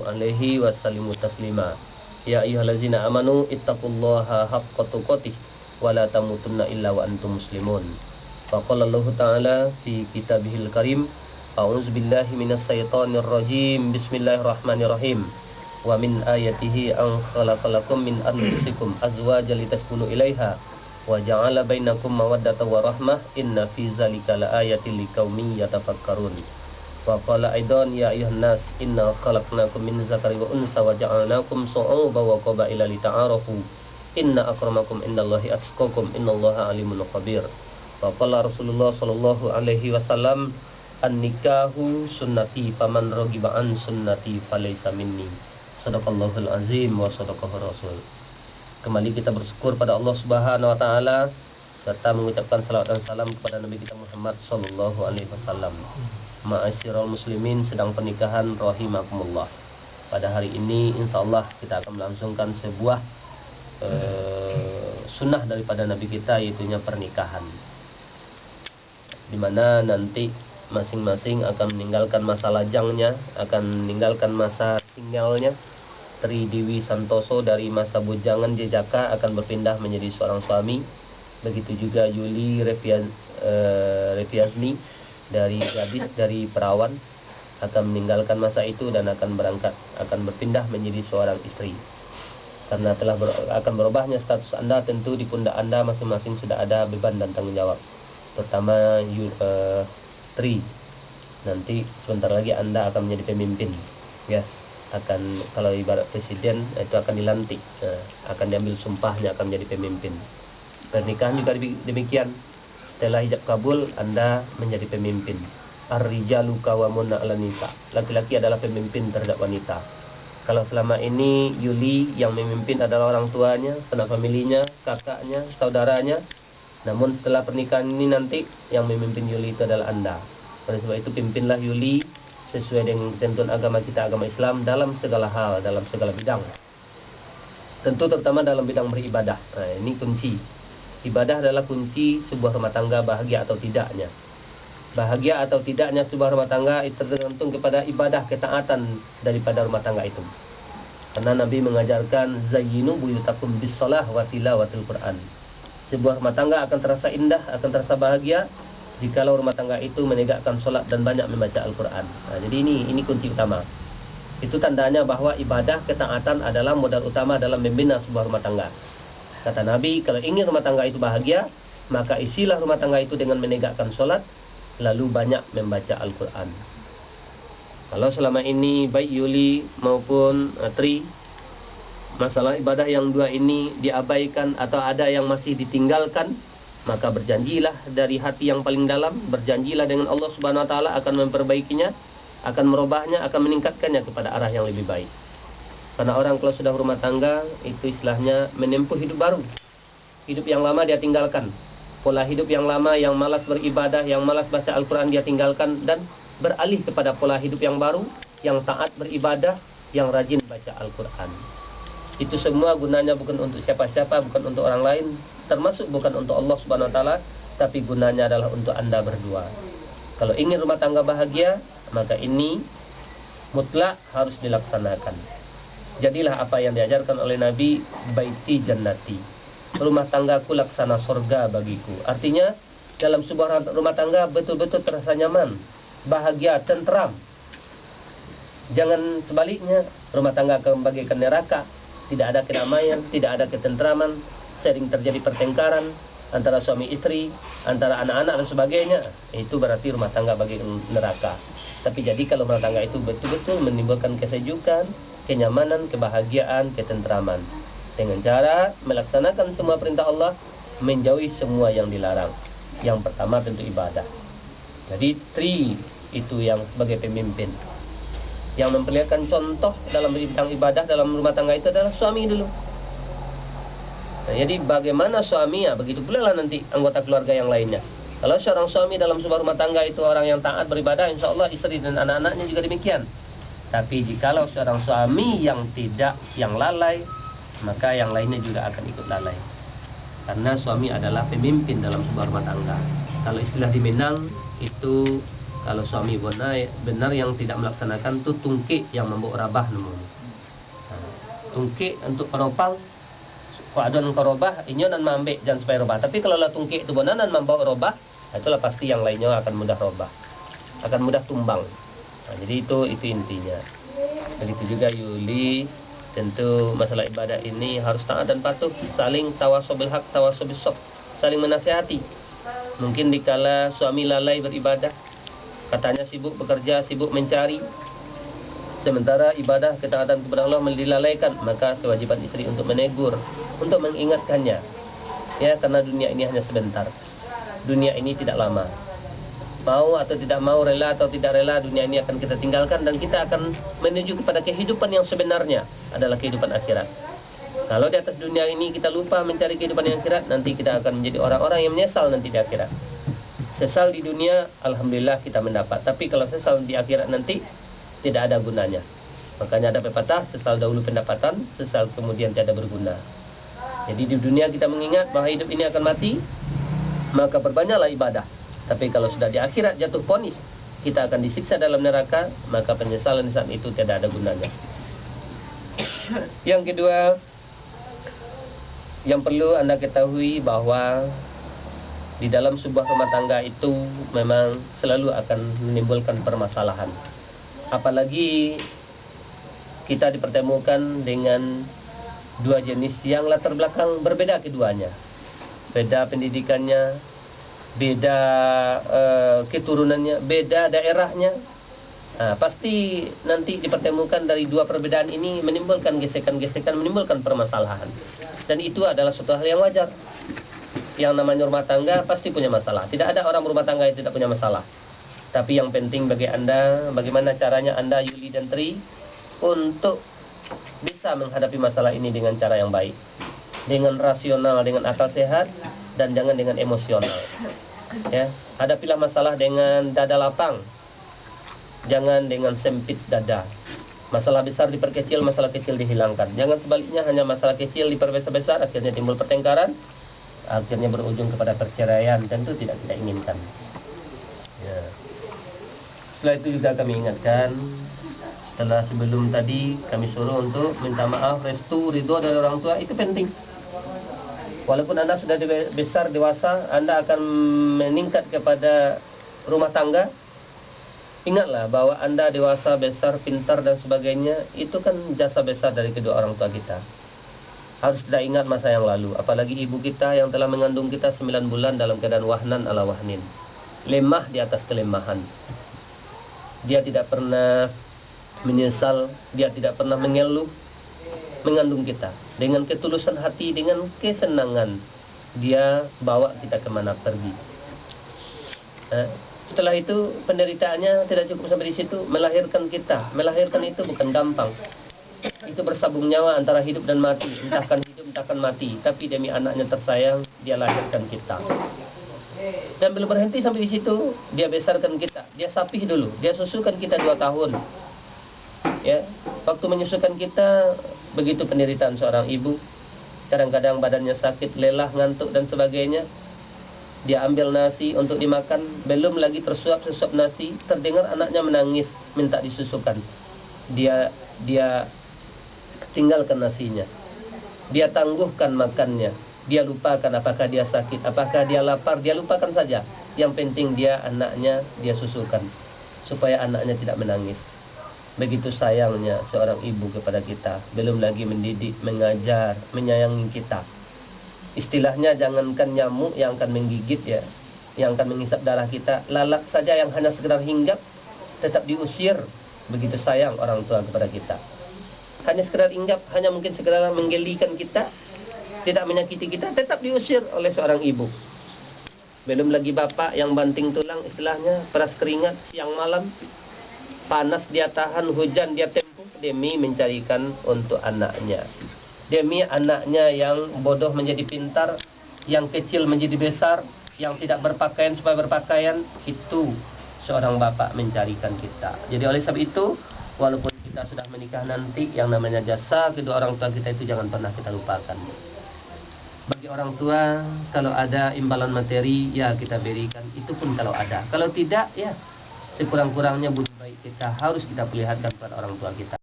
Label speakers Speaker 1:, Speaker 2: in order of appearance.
Speaker 1: alaihi wasallimu taslima. Ya ayyuhallazina amanu ittaqullaha haqqa tuqatih wa la tamutunna illa wa antum muslimun. Wa qala Allah Ta'ala fi kitabihil karim, a'udzu billahi minas syaitonir rajim. Bismillahirrahmanirrahim. Wa min ayatihi an khalaqalakum min anfusikum azwajan litaskunu ilaiha wa ja'ala bainakum mawaddatan wa rahmah inna fi dzalika laayatil liqaumin yatafakkarun. Wa qala aidan ya ayyuhan nas inna khalaqnakum min dzakarin wa unsa wa ja'alnakum syu'uban wa qabaila lita'arafu inna akramakum indallahi atqakum innallaha alimun khabir. Wa qala Rasulullah sallallahu alaihi wasallam an-nikahu sunnati faman raghiba an sunnati falaysa minni. Shadaqallahul azim wa shadaqahur rasul. Kembali kita bersyukur pada Allah Subhanahu wa taala serta mengucapkan salawat dan salam kepada Nabi kita Muhammad sallallahu alaihi wasallam. Ma'asyiral muslimin sedang pernikahan rahimakumullah. Pada hari ini insyaallah kita akan melangsungkan sebuah sunnah daripada Nabi kita, yaitunya pernikahan. Di mana nanti masing-masing akan meninggalkan masa lajangnya, akan meninggalkan masa singlenya. Tri Dewi Santoso dari masa bujangan jejaka akan berpindah menjadi seorang suami. Begitu juga Yuli Reviasni dari gadis, dari perawan, akan meninggalkan masa itu dan akan berpindah menjadi seorang istri. Karena akan berubahnya status Anda, tentu di pundak Anda masing-masing sudah ada beban dan tanggung jawab. Pertama Tri, nanti sebentar lagi Anda akan menjadi pemimpin. Yes, akan, kalau ibarat presiden itu akan dilantik, akan diambil sumpahnya akan menjadi pemimpin. Pernikahan juga demikian. Setelah hijab kabul, Anda menjadi pemimpin. Ar-rijalu qawwamuna 'alan nisa. Laki-laki adalah pemimpin terhadap wanita. Kalau selama ini Yuli yang memimpin adalah orang tuanya, sanak familinya, kakaknya, saudaranya. Namun setelah pernikahan ini nanti yang memimpin Yuli itu adalah Anda. Oleh sebab itu pimpinlah Yuli sesuai dengan ketentuan agama kita, agama Islam, dalam segala hal, dalam segala bidang. Tentu terutama dalam bidang beribadah. Nah, ini kunci. Ibadah adalah kunci sebuah rumah tangga bahagia atau tidaknya. Bahagia atau tidaknya sebuah rumah tangga itu tergantung kepada ibadah, ketaatan daripada rumah tangga itu. Karena Nabi mengajarkan zayyinu buyutakum bis-shalah wa tilawatil Qur'an. Sebuah rumah tangga akan terasa indah, akan terasa bahagia jikalau rumah tangga itu menegakkan sholat dan banyak membaca Al-Quran. Nah, jadi ini kunci utama. Itu tandanya bahwa ibadah, ketaatan adalah modal utama dalam membina sebuah rumah tangga. Kata Nabi, kalau ingin rumah tangga itu bahagia, maka isilah rumah tangga itu dengan menegakkan sholat, lalu banyak membaca Al-Quran. Kalau selama ini baik Yuli maupun Tri, masalah ibadah yang dua ini diabaikan atau ada yang masih ditinggalkan, maka berjanjilah dari hati yang paling dalam, berjanjilah dengan Allah Subhanahu wa taala akan memperbaikinya, akan merubahnya, akan meningkatkannya kepada arah yang lebih baik. Karena orang kalau sudah rumah tangga itu istilahnya menempuh hidup baru. Hidup yang lama dia tinggalkan. Pola hidup yang lama, yang malas beribadah, yang malas baca Al-Quran dia tinggalkan dan beralih kepada pola hidup yang baru, yang taat beribadah, yang rajin baca Al-Quran. Itu semua gunanya bukan untuk siapa-siapa, bukan untuk orang lain, termasuk bukan untuk Allah Subhanahu wa taala, tapi gunanya adalah untuk Anda berdua. Kalau ingin rumah tangga bahagia, maka ini mutlak harus dilaksanakan. Jadilah apa yang diajarkan oleh Nabi, baiti jannati. Rumah tanggaku laksana surga bagiku. Artinya dalam sebuah rumah tangga betul-betul terasa nyaman, bahagia, tentram. Jangan sebaliknya, rumah tangga akan bagaikan neraka. Tidak ada kedamaian, tidak ada ketentraman, sering terjadi pertengkaran antara suami istri, antara anak-anak dan sebagainya. Itu berarti rumah tangga bagaikan neraka. Tapi jadi kalau rumah tangga itu betul-betul menimbulkan kesejukan, kenyamanan, kebahagiaan, ketentraman, dengan cara melaksanakan semua perintah Allah, menjauhi semua yang dilarang. Yang pertama tentu ibadah. Jadi Tri itu yang sebagai pemimpin, yang memperlihatkan contoh dalam bidang ibadah dalam rumah tangga itu adalah suami dulu. Nah, jadi bagaimana suami, ya begitu pula lah nanti anggota keluarga yang lainnya. Kalau seorang suami dalam sebuah rumah tangga itu orang yang taat beribadah, insya Allah istri dan anak-anaknya juga demikian. Tapi jikalau seorang suami yang tidak, yang lalai, maka yang lainnya juga akan ikut lalai. Karena suami adalah pemimpin dalam sebuah rumah tangga. Kalau istilah di Minang itu Kalau suami benar yang tidak melaksanakan tu tungkik yang membawa rabah namanya. Tungkik untuk penopang ko adon ko robah inyo nan mambe jangan supaya robah. Tapi kalau la tungkik itu bonanan membawa robah, itulah pasti yang lainnya akan mudah robah, akan mudah tumbang. Jadi itu intinya. Begitu juga Yuli, tentu masalah ibadah ini harus taat dan patuh, saling tawasobil hak, tawasobil sob, saling menasihati. Mungkin dikala suami lalai beribadah, katanya sibuk bekerja, sibuk mencari, sementara ibadah ketaatan kepada Allah dilalaikan, maka kewajiban istri untuk menegur, untuk mengingatkannya. Ya, karena dunia ini hanya sebentar. Dunia ini tidak lama. Mau atau tidak mau, rela atau tidak rela, dunia ini akan kita tinggalkan dan kita akan menuju kepada kehidupan yang sebenarnya, adalah kehidupan akhirat. Kalau di atas dunia ini kita lupa mencari kehidupan yang akhirat, nanti kita akan menjadi orang-orang yang menyesal nanti di akhirat. Sesal di dunia, alhamdulillah kita mendapat. Tapi kalau sesal di akhirat nanti, tidak ada gunanya. Makanya ada pepatah, sesal dahulu pendapatan, sesal kemudian tiada berguna. Jadi di dunia kita mengingat bahwa hidup ini akan mati, maka perbanyaklah ibadah. Tapi kalau sudah di akhirat jatuh vonis, kita akan disiksa dalam neraka, maka penyesalan di saat itu tidak ada gunanya. Yang kedua, yang perlu Anda ketahui bahwa di dalam sebuah rumah tangga itu memang selalu akan menimbulkan permasalahan. Apalagi kita dipertemukan dengan dua jenis yang latar belakang berbeda keduanya. Beda pendidikannya, beda keturunannya, beda daerahnya. Pasti nanti dipertemukan dari dua perbedaan ini menimbulkan gesekan-gesekan, menimbulkan permasalahan. Dan itu adalah suatu hal yang wajar. Yang namanya rumah tangga pasti punya masalah. Tidak ada orang rumah tangga yang tidak punya masalah. Tapi yang penting bagi Anda, bagaimana caranya Anda, Yuli dan Tri, untuk bisa menghadapi masalah ini dengan cara yang baik, dengan rasional, dengan akal sehat, dan jangan dengan emosional. Ya, hadapilah masalah dengan dada lapang, jangan dengan sempit dada. Masalah besar diperkecil, masalah kecil dihilangkan. Jangan sebaliknya, hanya masalah kecil diperbesar-besar, akhirnya timbul pertengkaran, akhirnya berujung kepada perceraian. Tentu tidak kita inginkan. Ya. Setelah itu juga kami ingatkan, setelah sebelum tadi kami suruh untuk minta maaf, restu, ridho dari orang tua, itu penting. Walaupun Anda sudah besar, dewasa, Anda akan meningkat kepada rumah tangga, ingatlah bahwa Anda dewasa, besar, pintar dan sebagainya, itu kan jasa besar dari kedua orang tua kita. Harus kita ingat masa yang lalu. Apalagi ibu kita yang telah mengandung kita 9 bulan dalam keadaan wahnan ala wahnin, lemah di atas kelemahan. Dia tidak pernah menyesal, dia tidak pernah mengeluh, mengandung kita dengan ketulusan hati, dengan kesenangan. Dia bawa kita kemana pergi. Setelah itu penderitaannya tidak cukup sampai di situ, melahirkan kita. Melahirkan itu bukan gampang. Itu bersabung nyawa antara hidup dan mati, entahkan hidup entahkan mati. Tapi demi anaknya tersayang, dia lahirkan kita. Dan belum berhenti sampai di situ, dia besarkan kita. Dia sapih dulu, dia susukan kita 2 tahun. Ya, waktu menyusukan kita, begitu penderitaan seorang ibu. Kadang-kadang badannya sakit, lelah, ngantuk dan sebagainya. Dia ambil nasi untuk dimakan, belum lagi tersuap-susup nasi, terdengar anaknya menangis, minta disusukan. Dia tinggalkan nasinya. Dia tangguhkan makannya. Dia lupakan apakah dia sakit, apakah dia lapar, dia lupakan saja. Yang penting dia anaknya, dia susukan, supaya anaknya tidak menangis. Begitu sayangnya seorang ibu kepada kita. Belum lagi mendidik, mengajar, menyayangi kita. Istilahnya jangankan nyamuk yang akan menggigit ya, yang akan menghisap darah kita, lalat saja yang hanya sekedar hinggap tetap diusir. Begitu sayang orang tua kepada kita. Hanya sekedar hinggap, hanya mungkin sekedar menggelikan kita, tidak menyakiti kita, tetap diusir oleh seorang ibu. Belum lagi bapak yang banting tulang istilahnya, peras keringat siang malam, panas dia tahan, hujan dia tempuh demi mencarikan untuk anaknya. Demi anaknya yang bodoh menjadi pintar, yang kecil menjadi besar, yang tidak berpakaian supaya berpakaian. Itu seorang bapak mencarikan kita. Jadi oleh sebab itu, walaupun kita sudah menikah nanti, yang namanya jasa kedua orang tua kita itu jangan pernah kita lupakan. Bagi orang tua, kalau ada imbalan materi, ya kita berikan. Itu pun kalau ada. Kalau tidak, ya sekurang-kurangnya budi baik kita harus kita perlihatkan pada orang tua kita.